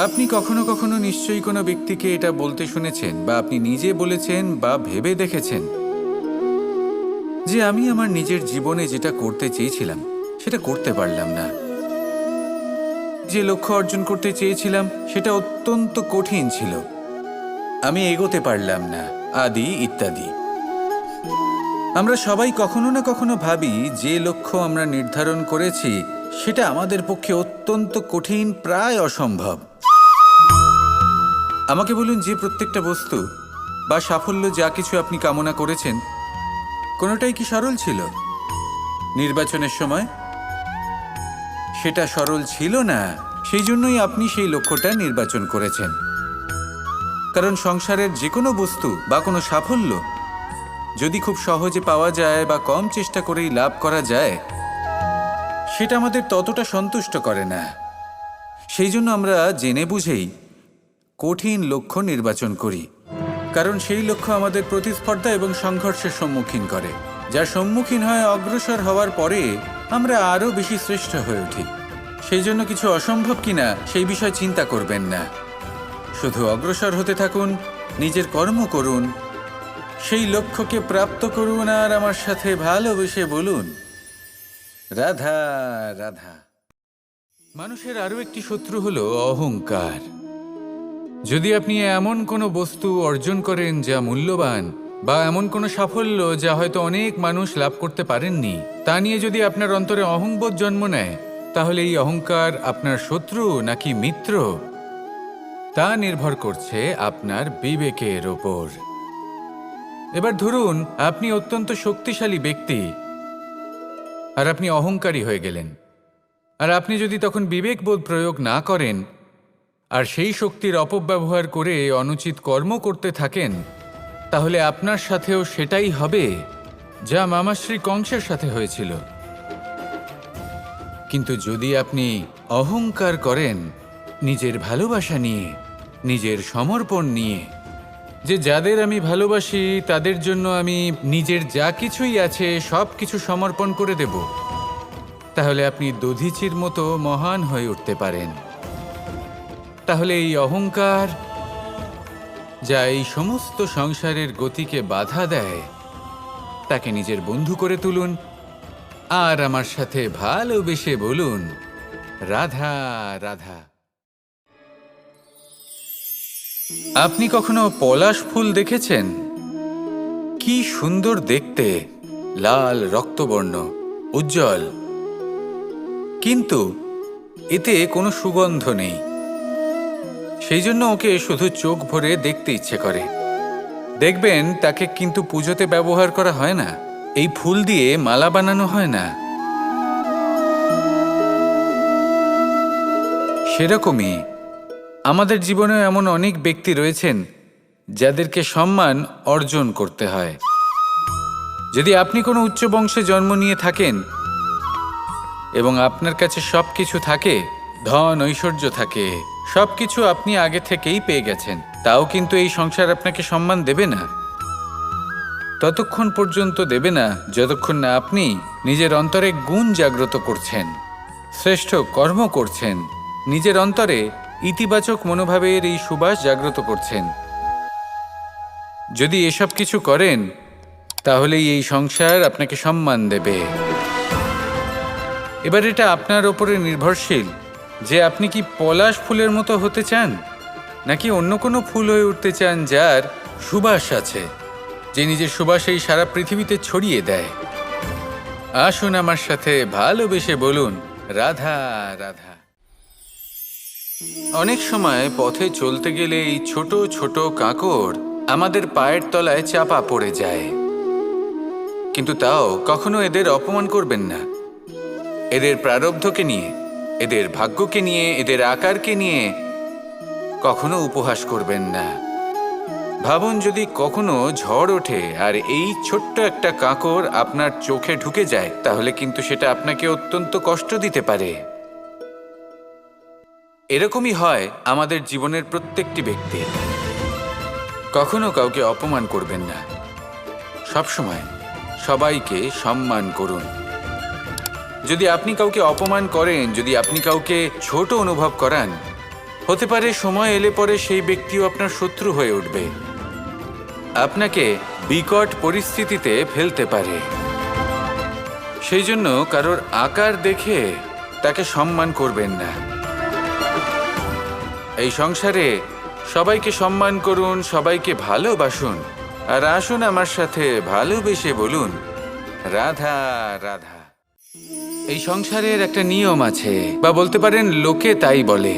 আপনি কখনো কখনো নিশ্চয়ই কোনো ব্যক্তিকে এটা বলতে শুনেছেন বা আপনি নিজে বলেছেন বা ভেবে দেখেছেন যে আমি আমার নিজের জীবনে যেটা করতে চেয়েছিলাম সেটা করতে পারলাম না, যে লক্ষ্য অর্জন করতে চেয়েছিলাম সেটা অত্যন্ত কঠিন ছিল, আমি এগোতে পারলাম না, আদি ইত্যাদি। আমরা সবাই কখনো না কখনো ভাবি যে লক্ষ্য আমরা নির্ধারণ করেছি সেটা আমাদের পক্ষে অত্যন্ত কঠিন, প্রায় অসম্ভব। আমাকে বলুন, যে প্রত্যেকটা বস্তু বা সাফল্য যা কিছু আপনি কামনা করেছেন কোনোটাই কি সরল ছিল? নির্বাচনের সময় সেটা সরল ছিল না, সেই জন্যই আপনি সেই লক্ষ্যটা নির্বাচন করেছেন। কারণ সংসারের যে কোনো বস্তু বা কোনো সাফল্য যদি খুব সহজে পাওয়া যায় বা কম চেষ্টা করেই লাভ করা যায়, সেটা আমাদের ততটা সন্তুষ্ট করে না। সেই জন্য আমরা জেনে বুঝেই কঠিন লক্ষ্য নির্বাচন করি, কারণ সেই লক্ষ্য আমাদের প্রতিস্পর্ধা এবং সংঘর্ষের সম্মুখীন করে, যার সম্মুখীন হয় অগ্রসর হওয়ার পরে আমরা আরও বেশি শ্রেষ্ঠ হয়ে উঠি। সেই জন্য কিছু অসম্ভব কিনা সেই বিষয় চিন্তা করবেন না, শুধু অগ্রসর হতে থাকুন, নিজের কর্ম করুন, সেই লক্ষ্যকে প্রাপ্ত করুন, আর আমার সাথে ভালোবেসে বলুন, রাধা রাধা। মানুষের আরও একটি শত্রু হলো অহংকার। যদি আপনি এমন কোনো বস্তু অর্জন করেন যা মূল্যবান, বা এমন কোনো সাফল্য যা হয়তো অনেক মানুষ লাভ করতে পারেননি, তা নিয়ে যদি আপনার অন্তরে অহংবোধ জন্ম নেয়, তাহলে এই অহংকার আপনার শত্রু নাকি মিত্র তা নির্ভর করছে আপনার বিবেকের ওপর। এবার ধরুন আপনি অত্যন্ত শক্তিশালী ব্যক্তি আর আপনি অহংকারী হয়ে গেলেন, আর আপনি যদি তখন বিবেকবোধ প্রয়োগ না করেন আর সেই শক্তির অপব্যবহার করে অনুচিত কর্ম করতে থাকেন, তাহলে আপনার সাথেও সেটাই হবে যা মামাশ্রী কংসের সাথে হয়েছিল। কিন্তু যদি আপনি অহংকার করেন নিজের ভালোবাসা নিয়ে, নিজের সমর্পণ নিয়ে, যে যাদের আমি ভালোবাসি তাদের জন্য আমি নিজের যা কিছুই আছে সব কিছু সমর্পণ করে দেব, তাহলে আপনি দধিচির মতো মহান হয়ে উঠতে পারেন। তাহলে এই অহংকার যা এই সমস্ত সংসারের গতিকে বাধা দেয়, তাকে নিজের বন্ধু করে তুলুন, আর আমার সাথে ভালোবেসে বলুন, রাধা রাধা। আপনি কখনো পলাশ ফুল দেখেছেন? কি সুন্দর দেখতে, লাল রক্তবর্ণ, উজ্জ্বল, কিন্তু এতে কোনো সুগন্ধ নেই। সেই জন্য ওকে শুধু চোখ ভরে দেখতে ইচ্ছে করে। দেখবেন তাকে কিন্তু পুজোতে ব্যবহার করা হয় না, এই ফুল দিয়ে মালা বানানো হয় না। সেরকমই আমাদের জীবনে এমন অনেক ব্যক্তি রয়েছেন যাদেরকে সম্মান অর্জন করতে হয়। যদি আপনি কোনো উচ্চ বংশে জন্ম নিয়ে থাকেন এবং আপনার কাছে সব কিছু থাকে, ধন ঐশ্বর্য থাকে, সব কিছু আপনি আগে থেকেই পেয়ে গেছেন, তাও কিন্তু এই সংসার আপনাকে সম্মান দেবে না। ততক্ষণ পর্যন্ত দেবে না যতক্ষণ না আপনি নিজের অন্তরে গুণ জাগ্রত করছেন, শ্রেষ্ঠ কর্ম করছেন, নিজের অন্তরে ইতিবাচক মনোভাবের এই সুবাস জাগ্রত করছেন। যদি এসব কিছু করেন তাহলেই এই সংসার আপনাকে সম্মান দেবে। এবার এটা আপনার ওপরে নির্ভরশীল যে আপনি কি পলাশ ফুলের মতো হতে চান, নাকি অন্য কোনো ফুল হয়ে উঠতে চান যার সুবাস আছে, যে নিজের সুবাস এই সারা পৃথিবীতে ছড়িয়ে দেয়। আসুন আমার সাথে ভালোবেসে বলুন, রাধা রাধা। অনেক সময় পথে চলতে গেলে এই ছোট ছোট কাঁকড় আমাদের পায়ের তলায় চাপা পড়ে যায়, কিন্তু তাও কখনো এদের অপমান করবেন না। এদের প্রারব্ধকে নিয়ে, এদের ভাগ্যকে নিয়ে, এদের আকারকে নিয়ে কখনো উপহাস করবেন না। ভাবুন, যদি কখনো ঝড় ওঠে আর এই ছোট্ট একটা কাঁকড় আপনার চোখে ঢুকে যায়, তাহলে কিন্তু সেটা আপনাকে অত্যন্ত কষ্ট দিতে পারে। এরকমই হয় আমাদের জীবনের প্রত্যেকটি ব্যক্তি। কখনো কাউকে অপমান করবেন না, সবসময় সবাইকে সম্মান করুন। যদি আপনি কাউকে অপমান করেন, যদি আপনি কাউকে ছোট অনুভব করান, হতে পারে সময় এলে পরে সেই ব্যক্তিও আপনার শত্রু হয়ে উঠবে, আপনাকে বিকট পরিস্থিতিতে ফেলতে পারে। সেই জন্য কারোর আকার দেখে তাকে সম্মান করবেন না। এই সংসারে সবাইকে সম্মান করুন, সবাইকে ভালোবাসুন, আর আসুন আমার সাথে ভালোবেসে বলুন, রাধা রাধা। এই সংসারের একটা নিয়ম আছে, বা বলতে পারেন লোকে তাই বলে,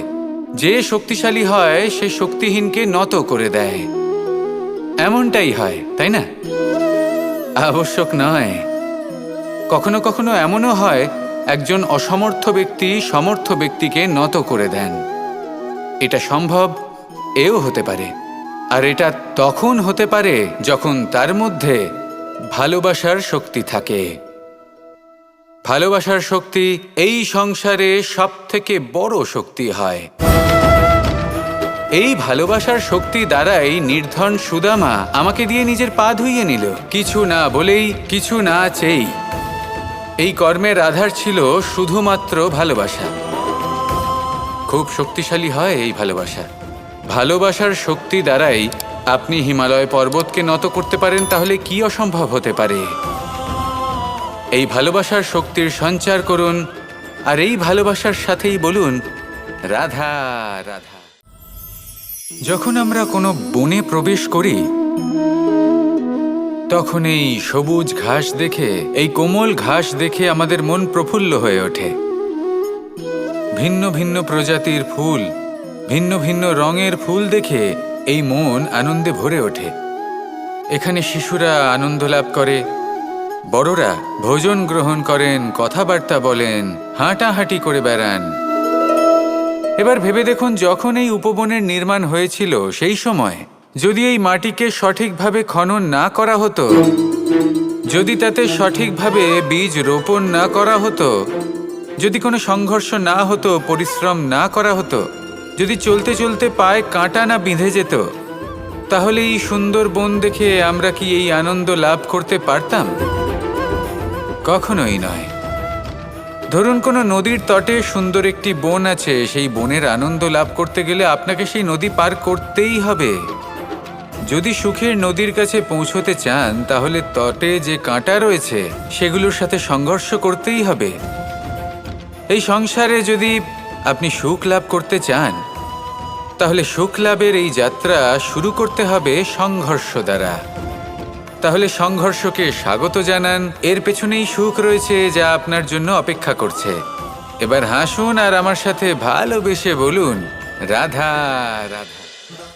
যে শক্তিশালী হয় সে শক্তিহীনকে নত করে দেয়। এমনটাই হয়, তাই না? আবশ্যক নয়, কখনো কখনো এমনও হয় একজন অসমর্থ ব্যক্তি সমর্থ ব্যক্তিকে নত করে দেন। এটা সম্ভব, এও হতে পারে। আর এটা তখন হতে পারে যখন তার মধ্যে ভালোবাসার শক্তি থাকে। ভালোবাসার শক্তি এই সংসারে সবথেকে বড় শক্তি হয়। এই ভালোবাসার শক্তি দ্বারাই নির্ধন সুদামা আমাকে দিয়ে নিজের পা ধুইয়ে নিল, কিছু না বলেই, কিছু না চেয়েই। এই কর্মের আধার ছিল শুধুমাত্র ভালোবাসা। খুব শক্তিশালী হয় এই ভালোবাসা। ভালোবাসার শক্তি দ্বারাই আপনি হিমালয় পর্বতকে নত করতে পারেন, তাহলে কি অসম্ভব হতে পারে? এই ভালোবাসার শক্তির সঞ্চার করুন, আর এই ভালোবাসার সাথেই বলুন, রাধা রাধা। যখন আমরা কোনো বনে প্রবেশ করি, তখন এই সবুজ ঘাস দেখে, এই কোমল ঘাস দেখে আমাদের মন প্রফুল্ল হয়ে ওঠে। ভিন্ন ভিন্ন প্রজাতির ফুল, ভিন্ন ভিন্ন রঙের ফুল দেখে এই মন আনন্দে ভরে ওঠে। এখানে শিশুরা আনন্দ লাভ করে, বড়রা ভোজন গ্রহণ করেন, কথাবার্তা বলেন, হাঁটাহাঁটি করে বেড়ান। এবার ভেবে দেখুন, যখন এই উপবনের নির্মাণ হয়েছিল সেই সময় যদি এই মাটিকে সঠিকভাবে খনন না করা হতো, যদি তাতে সঠিকভাবে বীজ রোপণ না করা হতো, যদি কোনো সংঘর্ষ না হতো, পরিশ্রম না করা হতো, যদি চলতে চলতে পায়ে কাঁটা না বিঁধে যেত, তাহলে এই সুন্দর বন দেখে আমরা কি এই আনন্দ লাভ করতে পারতাম? কখনোই নয়। ধরুন কোনো নদীর তটে সুন্দর একটি বন আছে, সেই বনের আনন্দ লাভ করতে গেলে আপনাকে সেই নদী পার করতেই হবে। যদি সুখের নদীর কাছে পৌঁছতে চান, তাহলে তটে যে কাঁটা রয়েছে সেগুলোর সাথে সংঘর্ষ করতেই হবে। এই সংসারে যদি আপনি সুখ লাভ করতে চান, তাহলে সুখ লাভের এই যাত্রা শুরু করতে হবে সংঘর্ষ দ্বারা। তাহলে সংঘর্ষকে স্বাগত জানান, এর পেছনেই সুখ রয়েছে যা আপনার জন্য অপেক্ষা করছে। এবার হাসুন আর আমার সাথে ভালোবেসে বলুন, রাধা রাধা।